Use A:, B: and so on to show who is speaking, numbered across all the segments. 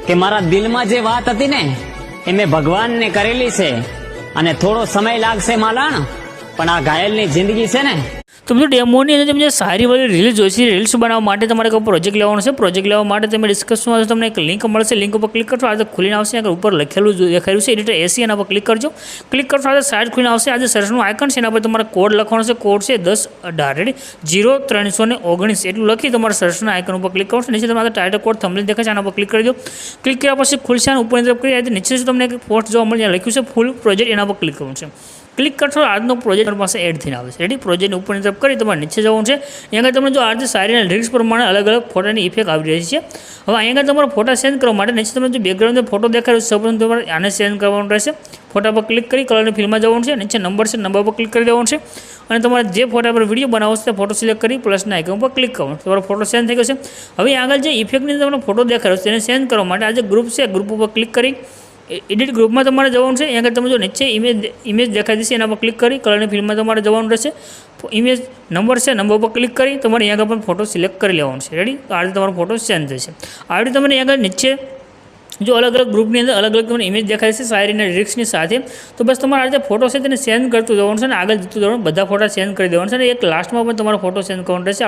A: કે મારા દિલમાં જે વાત હતી ને એ મેં ભગવાનને કરેલી છે અને થોડો સમય લાગશે માલાણ, પણ આ ઘાયલની જિંદગી છે ને.
B: તો બધું ડેમોની અંદર તમે જે સારી વાળી રીલ્સ જોઈશે, રીલ્સ બનાવવા માટે તમારે કોઈ પ્રોજેક્ટ લેવાનો છે. પ્રોજેક્ટ લેવા માટે તમે ડિસ્કશનમાં તમને એક લિંક મળશે, લિંક ઉપર ક્લિક કરશો, આજે ખુલીને આવશે. આગળ ઉપર લખેલું દેખાયું છે એડિટર એસી, એના પર ક્લિક કરજો. ક્લિક કરશો આજે સાઇડ ખુલીને આવશે. આજે સર્ચનું આઇકન છે એના પર તમારે કોડ લખવાનો છે. કોડ છે 1018 0319 એટલું લખી તમારે સર્ચના આઇકન ઉપર ક્લિક કરશો. નીચે તમારે ટાઇટલ કોડ થંબનેલ દેખાય છે, આના પર ક્લિક કરી દો. ક્લિક કર્યા પછી ખુલશે અને ઉપર તરફ કરી નીચે તમને એક પોસ્ટ જોવા મળે, લખ્યું છે ફૂલ પ્રોજેક્ટ, એના પર ક્લિક કરવાનું છે. ક્લિક કરશો આજનો પ્રોજેક્ટ તમારી પાસે એડ થઈને આવે છે. રેડી, પ્રોજેક્ટની ઉપરની તરફ કરી તમારે નીચે જવાનું છે. અહીંયા આગળ તમને જો આજે સારી રીલ્સ પ્રમાણે અલગ અલગ ફોટાની ઇફેક્ટ આવી રહી છે. હવે અહીંયા આગળ તમારે ફોટા સેન્ડ કરવા માટે નીચે તમને જો બેકગ્રાઉન્ડ ફોટો દેખાય સૌપ્રથમ તમારે આને સેન્ડ કરવાનું રહેશે. ફોટા પર ક્લિક કરી કલરની ફિલ્મમાં જવાનું છે. નીચે નંબર છે, નંબર પર ક્લિક કરી દેવાનું છે અને તમારે જે ફોટા પર વિડીયો બનાવો છે તે ફોટો સિલેક્ટ કરી પ્લસના આઇકન પર ક્લિક કરવાનું. તમારો ફોટો સેન્ડ થઈ ગયો છે. હવે આગળ જે ઇફેક્ટની તમને ફોટો દેખાય છે તેને સેન્ડ કરવા માટે આજે ગ્રુપ છે, ગ્રુપ ઉપર ક્લિક કરી એડિટ ગ્રુપમાં તમારે જવાનું છે. અહીંયા તમે જો નીચે ઇમેજ દેખાઈ જશે, એના પર ક્લિક કરી કલરની ફિલ્મમાં તમારે જવાનું રહેશે. ઇમેજ નંબર છે, નંબર પર ક્લિક કરી તમારે અહીંયા આગળ પણ ફોટો સિલેક્ટ કરી લેવાનો છે. રેડી, તો આ રીતે તમારો ફોટો સેન્ડ થશે. આ રીતે તમને અહીંયા આગળ નીચે જો અલગ અલગ ગ્રુપની અંદર અલગ અલગ તમને ઇમેજ દેખાય છે શાયરીના લિરિક્સની સાથે. તો બસ તમારે આ જે ફોટો છે તેને સેન્ડ કરતું જવાનું છે અને આગળ જતું જવાનું, બધા ફોટા સેન્ડ કરી દેવાનું છે અને એક લાસ્ટમાં પણ તમારો ફોટો સેન્ડ કરવાનો રહેશે.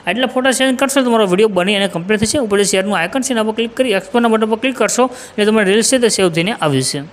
B: આટલા ફોટા સેન્ડ કરશો તમારો વિડીયો બની અને કમ્પ્લીટ થશે. ઉપર શેરનું આઇકન છે એના પર ક્લિક કરી એક્સપોર્ટના બટન પર ક્લિક કરશો એટલે તમારી રીલ્સ છે તે સેવ થઈને આવી જશે.